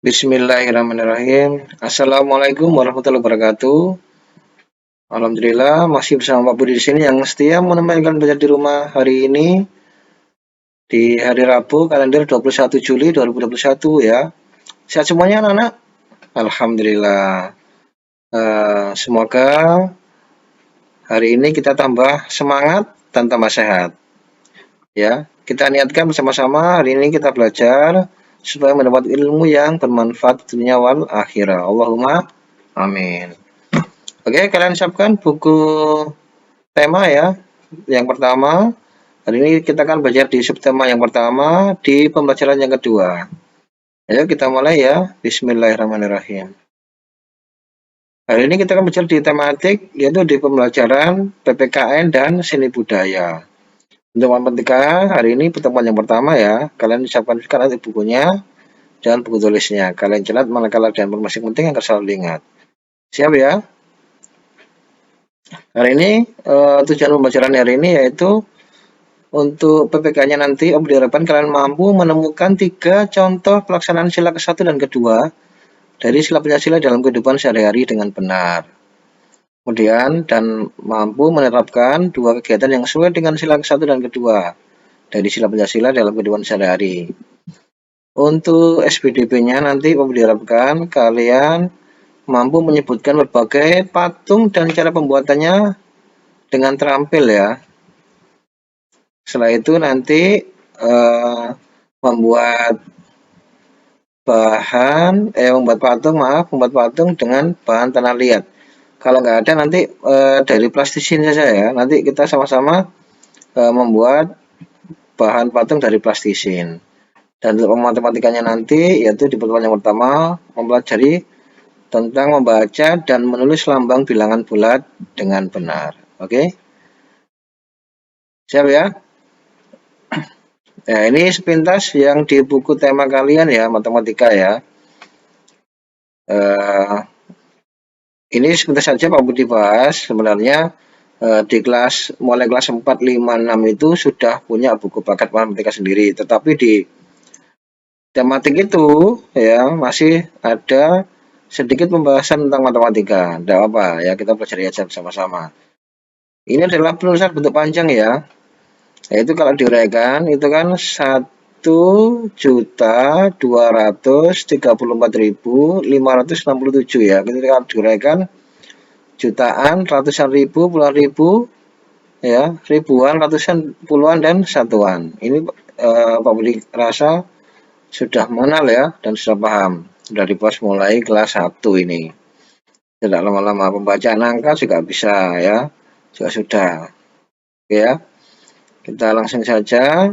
Bismillahirrahmanirrahim. Assalamualaikum warahmatullahi wabarakatuh. Alhamdulillah masih bersama Pak Budi di sini yang setia menemani kalian belajar di rumah hari ini di hari Rabu kalender 21 Juli 2021 ya. Sehat semuanya anak-anak? Alhamdulillah. Semoga hari ini kita tambah semangat dan tambah sehat ya. Kita niatkan bersama-sama hari ini kita belajar supaya mendapat ilmu yang bermanfaat dunia wal akhirah. Allahumma amin. Oke, kalian siapkan buku tema ya. Yang pertama, hari ini kita akan belajar di subtema yang pertama di pembelajaran yang kedua. Ayo kita mulai ya. Bismillahirrahmanirrahim. Hari ini kita akan belajar di tematik yaitu di pembelajaran PPKN dan seni budaya. Untuk matematika hari ini pertemuan yang pertama ya. Kalian siapkan nanti bukunya dan buku tulisnya. Kalian catat manakala ada informasi penting yang selalu diingat. Siap ya? Hari ini tujuan pembelajaran hari ini yaitu untuk PPK-nya nanti diharapkan kalian mampu menemukan 3 contoh pelaksanaan sila ke-1 dan kedua dari sila Pancasila dalam kehidupan sehari-hari dengan benar. Kemudian dan mampu menerapkan 2 kegiatan yang sesuai dengan sila ke-1 dan kedua dari sila Pancasila dalam kehidupan sehari-hari. Untuk SPDP-nya nanti diharapkan kalian mampu menyebutkan berbagai patung dan cara pembuatannya dengan terampil ya. Setelah itu nanti membuat patung dengan bahan tanah liat. Kalau nggak ada nanti dari plastisin saja ya. Nanti kita sama-sama membuat bahan patung dari plastisin. Dan untuk matematikanya nanti yaitu di pertemuan yang pertama mempelajari tentang membaca dan menulis lambang bilangan bulat dengan benar. Oke? Siap ya? Nah, ini sepintas yang di buku tema kalian ya, matematika ya. Ini sepintas saja Pak Budi bahas. Sebenarnya di mulai kelas 4, 5, 6 itu sudah punya buku paket matematika sendiri. Tetapi di tematik itu ya masih ada sedikit pembahasan tentang matematika. Tidak apa ya, kita pelajari aja bersama-sama. Ini adalah penulisan bentuk panjang ya. Yaitu kalau diuraikan itu kan 1.234.567 ya. Kita kalau diuraikan jutaan, ratusan ribu, puluhan ribu, ya, ribuan, ratusan, puluhan dan satuan. Ini Pak Budi rasa sudah mengenal ya dan sudah paham. Sudah dibahas mulai kelas 1 ini. Tidak lama-lama pembacaan angka juga bisa ya. Juga sudah. Oke ya. Kita langsung saja.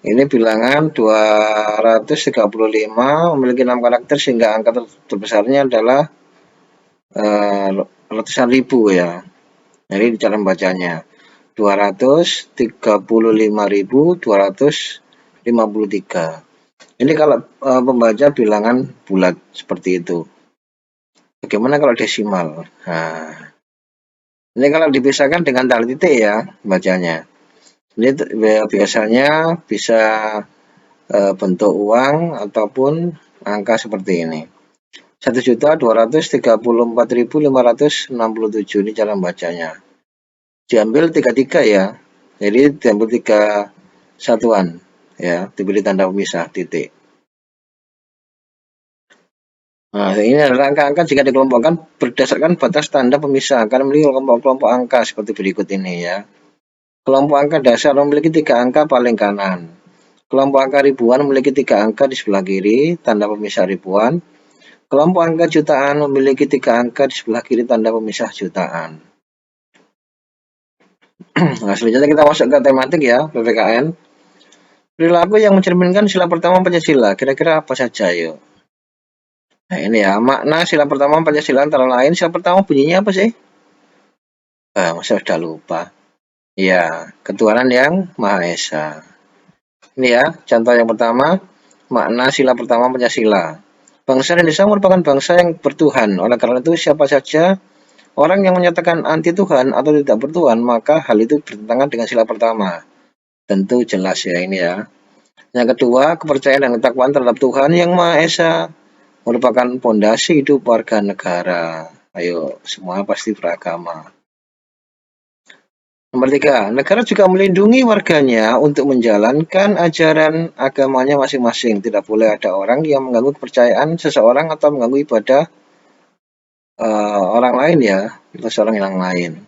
Ini bilangan 235 memiliki 6 karakter sehingga angka terbesarnya adalah ratusan ribu ya. Jadi cara membacanya 235.253. Ini kalau pembaca bilangan bulat seperti itu. Bagaimana kalau desimal? Nah, ini kalau dipisahkan dengan tali titik ya bacanya. Ini biasanya bisa bentuk uang ataupun angka seperti ini. 1.234.567 ini cara membacanya. Diambil 33 ya. Jadi diambil 3 satuan ya, diberi tanda pemisah titik. Nah, ini adalah angka-angka jika dikelompokkan berdasarkan batas tanda pemisah akan memiliki kelompok-kelompok angka seperti berikut ini ya. Kelompok angka dasar memiliki 3 angka paling kanan. Kelompok angka ribuan memiliki 3 angka di sebelah kiri, tanda pemisah ribuan. Kelompok angka jutaan memiliki 3 angka di sebelah kiri, tanda pemisah jutaan. Nah, selanjutnya kita masuk ke tematik ya, PPKN. Perilaku yang mencerminkan sila pertama Pancasila, kira-kira apa saja yuk? Nah ini ya, makna sila pertama Pancasila antara lain, sila pertama bunyinya apa sih? Masa sudah lupa. Ya, ketuhanan yang Maha Esa. Ini ya, contoh yang pertama, makna sila pertama Pancasila. Bangsa Indonesia merupakan bangsa yang bertuhan. Oleh karena itu, siapa saja orang yang menyatakan anti Tuhan atau tidak bertuhan, maka hal itu bertentangan dengan sila pertama. Tentu jelas ya ini ya. Yang kedua, kepercayaan dan ketakwaan terhadap Tuhan Yang Maha Esa merupakan pondasi hidup warga negara. Ayo, semua pasti beragama. Nomor 3, negara juga melindungi warganya untuk menjalankan ajaran agamanya masing-masing. Tidak boleh ada orang yang mengganggu kepercayaan seseorang atau mengganggu ibadah orang lain ya, atau seorang yang lain.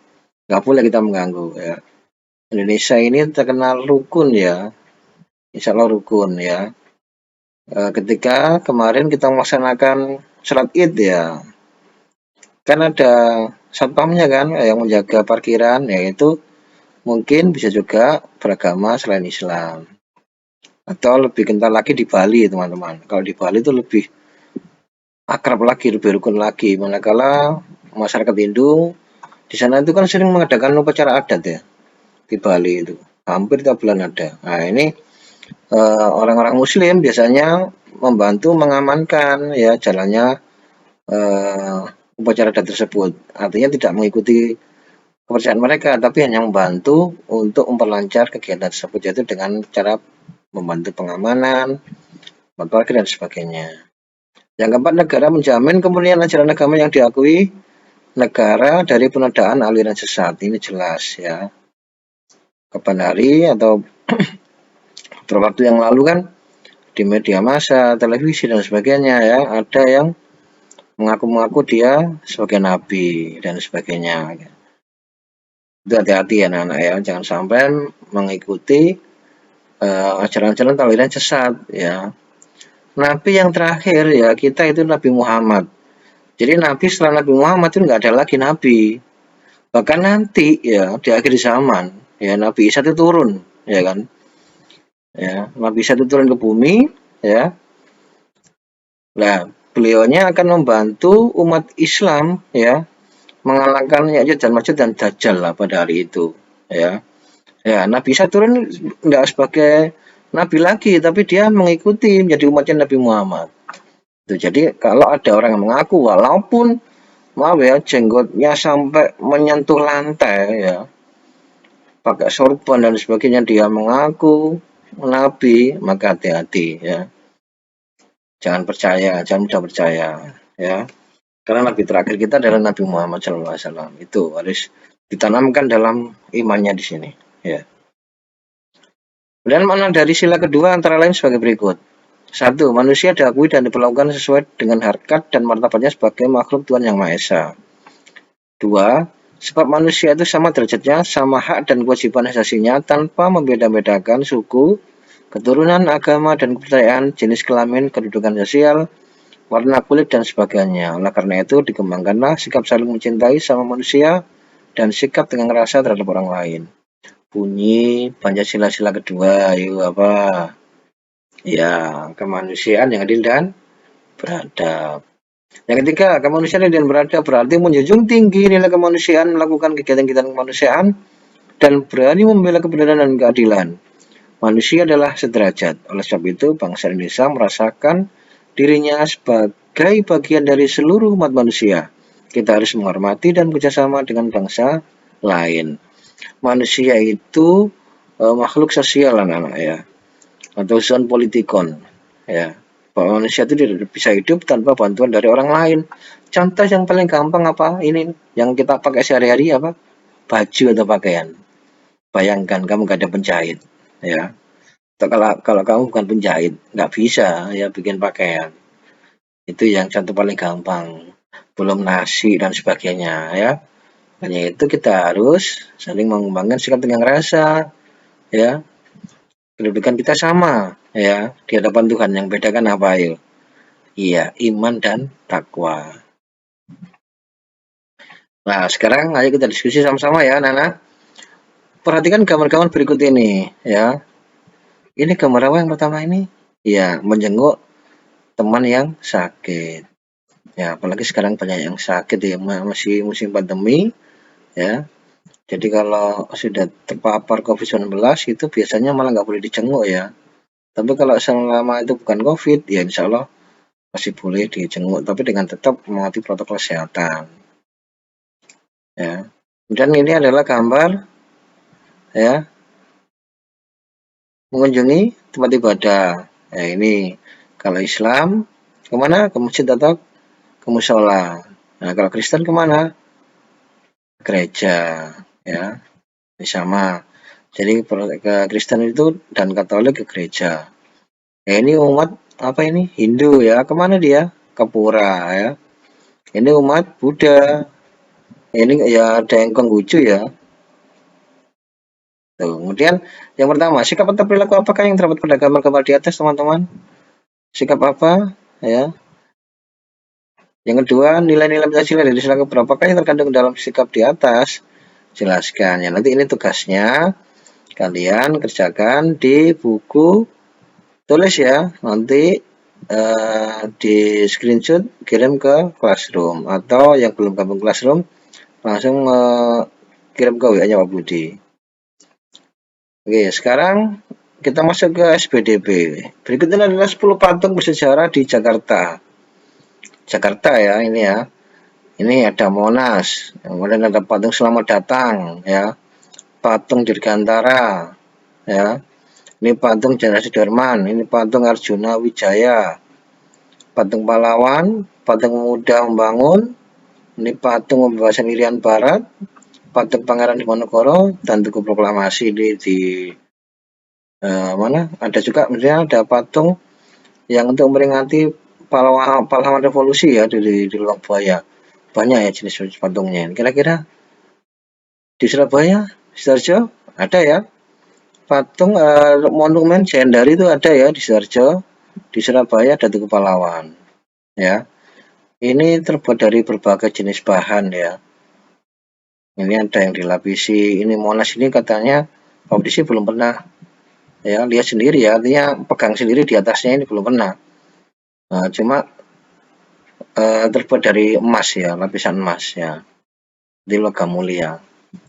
Nggak boleh kita mengganggu ya. Indonesia ini terkenal rukun ya, insya Allah rukun ya. Ketika kemarin kita melaksanakan sholat id ya, kan ada satpamnya kan yang menjaga parkiran, yaitu mungkin bisa juga beragama selain Islam. Atau lebih kental lagi di Bali teman-teman. Kalau di Bali itu lebih akrab lagi, lebih rukun lagi. Manakala masyarakat Hindu di sana itu kan sering mengadakan upacara adat ya di Bali itu. Hampir tiap bulan ada. Nah ini orang-orang Muslim biasanya membantu mengamankan ya jalannya upacara adat tersebut. Artinya tidak mengikuti kepercayaan mereka, tapi hanya membantu untuk memperlancar kegiatan tersebut, yaitu dengan cara membantu pengamanan, parkir dan sebagainya. Yang keempat, negara menjamin kemuliaan ajaran agama yang diakui negara dari penodaan aliran sesat. Ini jelas ya. Kapan hari atau beberapa waktu yang lalu kan di media massa, televisi dan sebagainya ya, ada yang mengaku-ngaku dia sebagai nabi dan sebagainya. Itu hati-hati ya anak-anak ya, jangan sampai mengikuti ajaran-ajaran aliran sesat ya. Nabi yang terakhir ya kita itu Nabi Muhammad. Jadi nabi setelah Nabi Muhammad itu nggak ada lagi nabi. Bahkan nanti ya di akhir zaman ya Nabi Isa itu turun ya kan. Ya, Nabi Isa itu turun ke bumi ya. Nah, beliaunya akan membantu umat Islam ya mengalahkan Ya'juj dan Ma'juj dan Dajjal lah pada hari itu ya. Ya, Nabi Isa turun nggak sebagai nabi lagi, tapi dia mengikuti menjadi umatnya Nabi Muhammad. Tuh, jadi kalau ada orang yang mengaku walaupun maaf ya jenggotnya sampai menyentuh lantai ya, pakai sorban dan sebagainya dia mengaku nabi, maka hati-hati ya. Jangan percaya, jangan mudah percaya ya. Karena nabi terakhir kita adalah Nabi Muhammad SAW. Itu harus ditanamkan dalam imannya di sini ya. Dan makna dari sila kedua antara lain sebagai berikut. 1. Manusia diakui dan diperlakukan sesuai dengan harkat dan martabatnya sebagai makhluk Tuhan Yang Maha Esa. 2. Sebab manusia itu sama derajatnya, sama hak dan kewajiban asasinya tanpa membeda-bedakan suku, keturunan, agama, dan kepercayaan, jenis kelamin, kedudukan sosial, warna kulit, dan sebagainya. Oleh karena itu, dikembangkanlah sikap saling mencintai sama manusia dan sikap dengan rasa terhadap orang lain. Bunyi Pancasila sila kedua, yuk apa? Ya, kemanusiaan yang adil dan beradab. Yang ketiga, kemanusiaan yang adil dan beradab berarti menjunjung tinggi nilai kemanusiaan, melakukan kegiatan-kegiatan kemanusiaan, dan berani membela kebenaran dan keadilan. Manusia adalah sederajat. Oleh sebab itu, bangsa Indonesia merasakan dirinya sebagai bagian dari seluruh umat manusia. Kita harus menghormati dan bekerjasama dengan bangsa lain. Manusia itu makhluk sosial anak-anak ya, atau zon politikon ya, bahwa manusia itu tidak bisa hidup tanpa bantuan dari orang lain. Contoh yang paling gampang apa ini yang kita pakai sehari-hari apa, baju atau pakaian. Bayangkan kamu gak ada penjahit ya, atau kalau kamu bukan penjahit nggak bisa ya bikin pakaian. Itu yang contoh paling gampang, belum nasi dan sebagainya ya. Hanya itu kita harus saling mengembangkan sikap dengan rasa ya. Kedudukan kita sama ya di hadapan Tuhan, yang bedakan apa ayo? Iya, iman dan takwa. Nah, sekarang ayo kita diskusi sama-sama ya, Nana. Perhatikan gambar-gambar berikut ini ya. Ini gambar apa yang pertama ini? Ya, menjenguk teman yang sakit. Ya, apalagi sekarang banyak yang sakit ya, masih musim pandemi ya. Jadi kalau sudah terpapar COVID-19 itu biasanya malah nggak boleh dijenguk ya. Tapi kalau selama itu bukan COVID, ya insya Allah masih boleh dijenguk, tapi dengan tetap mematuhi protokol kesehatan. Ya. Dan ini adalah gambar ya mengunjungi tempat ibadah. Nah, ini kalau Islam kemana? Ke masjid atau ke musola. Nah, kalau Kristen kemana? Gereja, ya, sama. Jadi ke Kristen itu dan Katolik ke gereja. Ya, ini umat apa ini? Hindu ya, kemana dia? Ke pura ya. Ini umat Buddha. Ini ya ada yang Konghucu ya. Tuh. Kemudian yang pertama, sikap atau perilaku apakah yang terdapat pada gambar-gambar di atas, teman-teman? Sikap apa? Ya. Yang kedua, nilai-nilai Pancasila dari sila keberapakah yang terkandung dalam sikap di atas? Jelaskan. Ya, nanti ini tugasnya kalian kerjakan di buku tulis ya. Nanti di screenshot kirim ke Classroom atau yang belum gabung Classroom langsung kirim ke WA-nya Pak Budi. Oke, sekarang kita masuk ke SPDB. Berikutnya adalah 10 patung bersejarah di Jakarta. Jakarta ya, ini ya. Ini ada Monas, kemudian ada patung Selamat Datang ya, patung Dirgantara ya. Ini patung Jenderal Sudirman, ini patung Arjuna Wijaya, patung pahlawan, patung pemuda membangun, ini patung pembebasan Irian Barat, patung Pangeran Diponegoro, dan Tugu Proklamasi ini di mana? Ada juga misalnya ada patung yang untuk memperingati pahlawan revolusi ya di Surabaya. Banyak ya jenis patungnya. Kira-kira di Surabaya, Sidoarjo ada ya. Patung monumen Jayandari itu ada ya di Sidoarjo. Di Surabaya ada Tugu Pahlawan. Ya. Ini terbuat dari berbagai jenis bahan ya. Ini ada yang dilapisi. Ini Monas ini katanya Pak Budi sih belum pernah ya lihat sendiri ya. Artinya pegang sendiri di atasnya ini belum pernah. Nah, cuma terbuat dari emas ya, lapisan emas ya. Di logam mulia.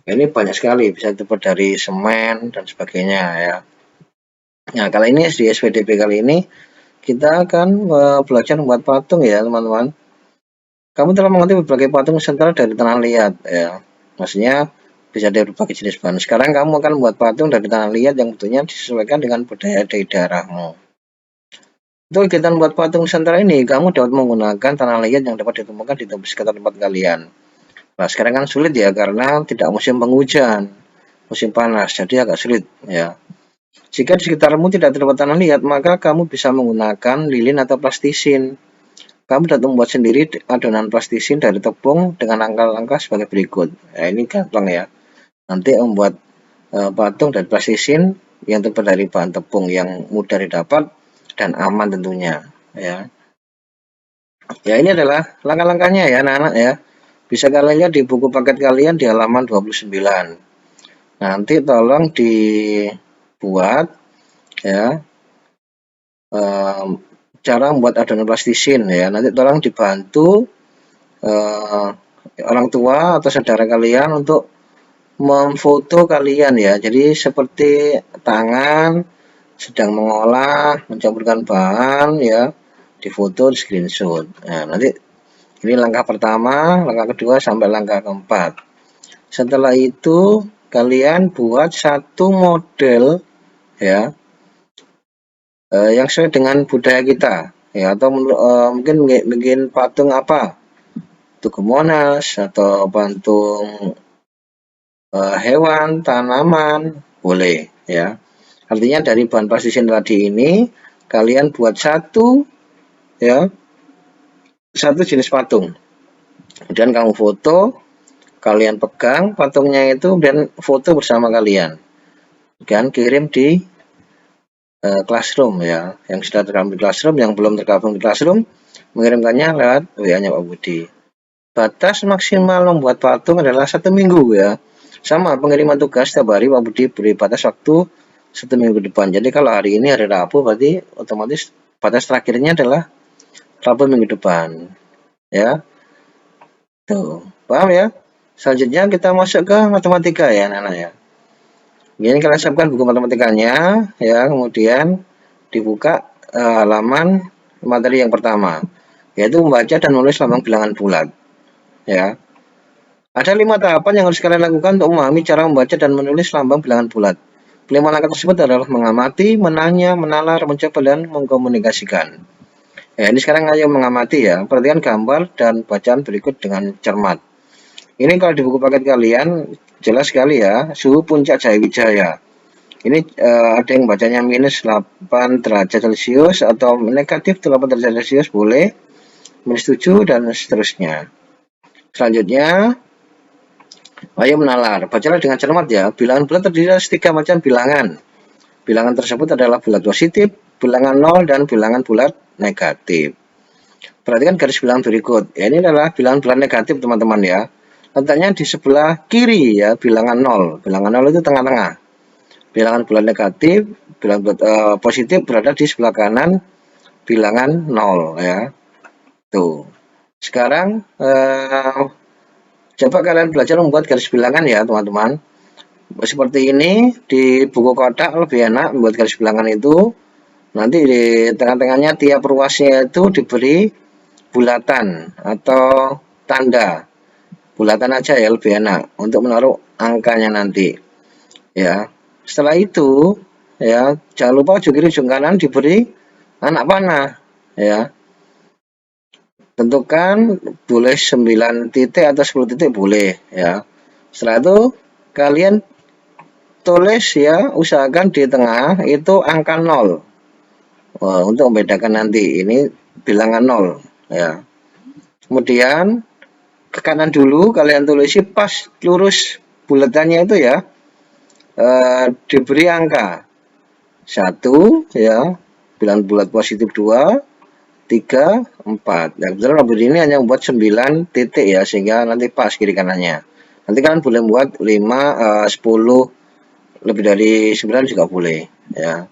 Ini banyak sekali, bisa terbuat dari semen dan sebagainya ya. Nah, kali ini di SPDB kali ini kita akan belajar membuat patung ya, teman-teman. Kamu telah mengerti berbagai patung Nusantara dari tanah liat ya. Maksudnya bisa dari berbagai jenis bahan. Sekarang kamu akan membuat patung dari tanah liat yang bentuknya disesuaikan dengan budaya di daerahmu. Untuk kegiatan membuat patung Nusantara ini, kamu dapat menggunakan tanah liat yang dapat ditemukan di sekitar tempat kalian. Nah, sekarang kan sulit ya karena tidak musim penghujan, musim panas, jadi agak sulit ya. Jika di sekitarmu tidak terdapat tanah liat, maka kamu bisa menggunakan lilin atau plastisin. Kamu dapat membuat sendiri adonan plastisin dari tepung dengan langkah-langkah sebagai berikut. Nah, ini gampang ya. Nanti membuat patung dari plastisin yang terbuat dari bahan tepung yang mudah didapat dan aman tentunya. Ya, ya ini adalah langkah-langkahnya ya anak-anak ya. Bisa kalian lihat di buku paket kalian di halaman 29. Nanti tolong dibuat ya cara membuat adonan plastisin ya. Nanti tolong dibantu orang tua atau saudara kalian untuk memfoto kalian ya. Jadi seperti tangan sedang mengolah, mencampurkan bahan ya, difoto, di screenshot. Nah, nanti ini langkah pertama, langkah kedua sampai langkah keempat. Setelah itu kalian buat satu model ya yang sesuai dengan budaya kita ya, atau mungkin bikin patung apa, Tugu Monas atau patung hewan, tanaman, boleh ya. Artinya dari bahan plastisin tadi ini kalian buat satu ya, satu jenis patung. Kemudian kamu foto, kalian pegang patungnya itu dan foto bersama kalian. Dan kirim di Classroom ya. Yang sudah tergabung di Classroom, yang belum tergabung di Classroom mengirimkannya lewat WA-nya Pak Budi. Batas maksimal membuat patung adalah 1 minggu ya. Sama pengiriman tugas setiap hari Pak Budi beri batas waktu 1 minggu depan. Jadi kalau hari ini hari Rabu berarti otomatis batas terakhirnya adalah Rabu minggu depan. Ya. Tuh, paham ya? Selanjutnya kita masuk ke matematika ya anak-anak ya. Ini kalian siapkan buku matematikanya ya, kemudian dibuka halaman materi yang pertama, yaitu membaca dan menulis lambang bilangan bulat. Ya. Ada 5 tahapan yang harus kalian lakukan untuk memahami cara membaca dan menulis lambang bilangan bulat. Kelima langkah tersebut adalah mengamati, menanya, menalar, mencoba, dan mengkomunikasikan. Ya, ini sekarang ayo mengamati ya. Perhatikan gambar dan bacaan berikut dengan cermat. Ini kalau di buku paket kalian jelas sekali ya, suhu puncak Jayawijaya. Ini ada yang bacanya minus 8 derajat Celcius atau negatif 8 derajat Celcius boleh, minus 7 dan seterusnya. Selanjutnya, ayo menalar. Bacalah dengan cermat ya. Bilangan bulat terdiri dari 3 macam bilangan. Bilangan tersebut adalah bulat positif, bilangan 0, dan bilangan bulat negatif. Perhatikan garis bilangan berikut. Ya, ini adalah bilangan bulat negatif teman-teman ya. Letaknya di sebelah kiri ya, bilangan 0. Bilangan 0 itu tengah-tengah. Bilangan bulat negatif, bilangan bulat positif berada di sebelah kanan bilangan 0 ya. Tuh. Sekarang coba kalian belajar membuat garis bilangan ya teman-teman. Seperti ini di buku kotak lebih enak membuat garis bilangan itu. Nanti di tengah-tengahnya tiap ruasnya itu diberi bulatan atau tanda. Bulatan aja ya lebih enak untuk menaruh angkanya nanti. Ya. Setelah itu ya jangan lupa ujung kiri ujung kanan diberi anak panah ya. Tentukan boleh 9 titik atau 10 titik boleh ya. Setelah itu kalian tulis ya, usahakan di tengah itu angka 0. Untuk membedakan nanti ini bilangan 0 ya. Kemudian ke kanan dulu kalian tulisi pas lurus bulatannya itu ya. Diberi angka 1 ya, bilangan bulat positif 2, 3, 4. Nah, kebetulan robot ini hanya membuat 9 titik ya, sehingga nanti pas kiri kanannya. Nanti kalian boleh buat 5, 10, lebih dari 9 juga boleh ya.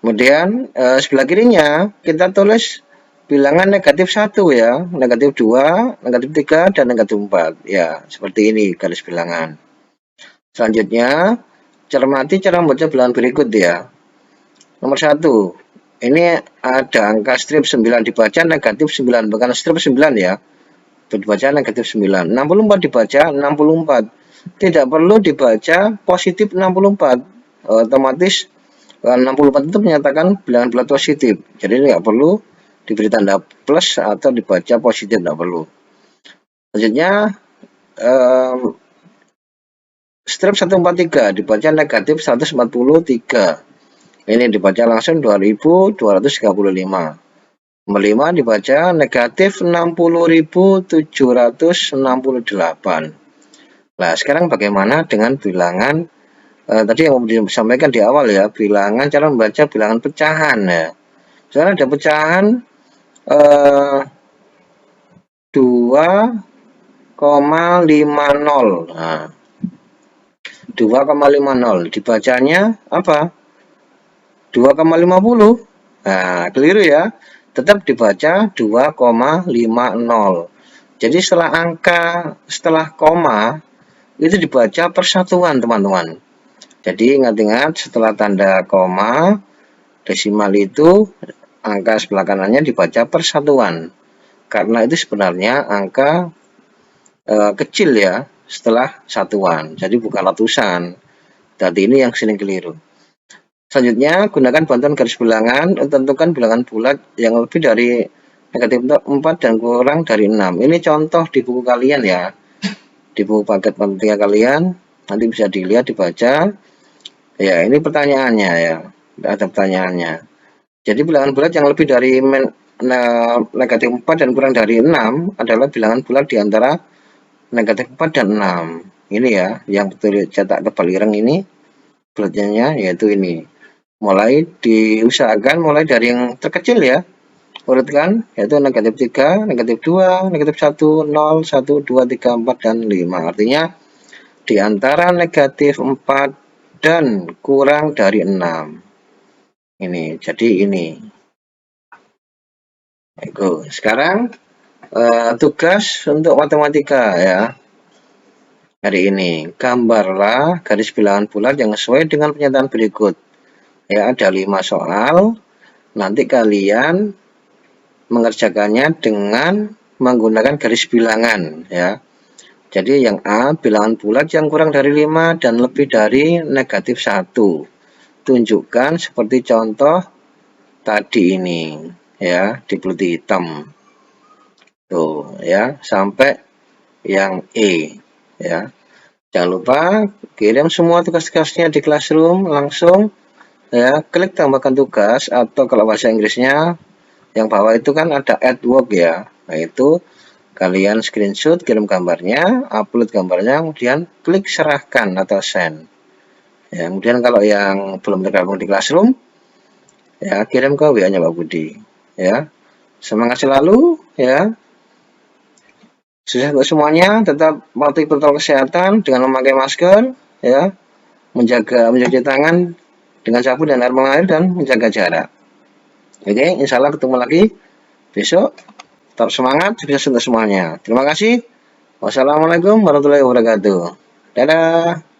Kemudian sebelah kirinya kita tulis bilangan negatif 1 ya, negatif 2, negatif 3, dan negatif 4 ya, seperti ini garis bilangan. Selanjutnya cermati cara membaca bilangan berikut ya. Nomor 1, ini ada angka strip 9 dibaca negatif 9, bukan strip 9 ya. Dibaca negatif 9. 64 dibaca 64. Tidak perlu dibaca positif 64. Otomatis 64 itu menyatakan bilangan bulat positif. Jadi tidak perlu diberi tanda plus atau dibaca positif, tidak perlu. Selanjutnya strip 143 dibaca negatif 143. Ini dibaca langsung 2235. Nomor 5 dibaca negatif 60.768. Nah, sekarang bagaimana dengan bilangan tadi yang disampaikan di awal ya, bilangan cara membaca bilangan pecahan ya. Sekarang ada pecahan 2,50. Nah, 2,50 dibacanya apa? 2,50. Nah, keliru ya. Tetap dibaca 2,50. Jadi setelah koma itu dibaca persatuan, teman-teman. Jadi ingat-ingat setelah tanda koma desimal itu angka sebelah kanannya dibaca persatuan. Karena itu sebenarnya angka kecil ya setelah satuan. Jadi bukan ratusan. Tadi ini yang sering keliru. Selanjutnya, gunakan bantuan garis bilangan untuk tentukan bilangan bulat yang lebih dari negatif 4 dan kurang dari 6. Ini contoh di buku kalian ya. Di buku paket matematika kalian, nanti bisa dilihat, dibaca. Ya, ini pertanyaannya ya. Ada pertanyaannya. Jadi bilangan bulat yang lebih dari negatif 4 dan kurang dari 6 adalah bilangan bulat di antara negatif 4 dan 6. Ini ya, yang betul cetak tebal ireng ini, bulatnya yaitu ini. Mulai diusahakan mulai dari yang terkecil ya, urutkan yaitu negatif 3, negatif 2, negatif 1, 0, 1, 2, 3, 4, dan 5. Artinya di antara negatif 4 dan kurang dari 6. Ini, jadi ini. Baik, sekarang tugas untuk matematika ya. Hari ini, gambarlah garis bilangan bulat yang sesuai dengan pernyataan berikut. Ya, ada 5 soal. Nanti kalian mengerjakannya dengan menggunakan garis bilangan ya. Jadi yang A, bilangan bulat yang kurang dari 5 dan lebih dari negatif 1. Tunjukkan seperti contoh tadi ini, ya, di putih hitam. Tuh, ya, sampai yang E, ya. Jangan lupa kirim semua tugas-tugasnya di Classroom langsung, ya, klik tambahkan tugas, atau kalau bahasa Inggrisnya yang bawah itu kan ada add work, ya. Nah, itu kalian screenshot, kirim gambarnya, upload gambarnya, kemudian klik serahkan atau send. Ya, kemudian kalau yang belum tergabung di Classroom, ya, kirim ke WA-nya Pak Budi. Ya, semangat selalu, ya. Sukses untuk semuanya, tetap patuhi protokol kesehatan dengan memakai masker, ya, mencuci tangan dengan sabun dan air mengalir, dan menjaga jarak. Oke, insya Allah ketemu lagi besok. Tetap semangat, sukses untuk semuanya. Terima kasih. Wassalamualaikum warahmatullahi wabarakatuh. Dadah.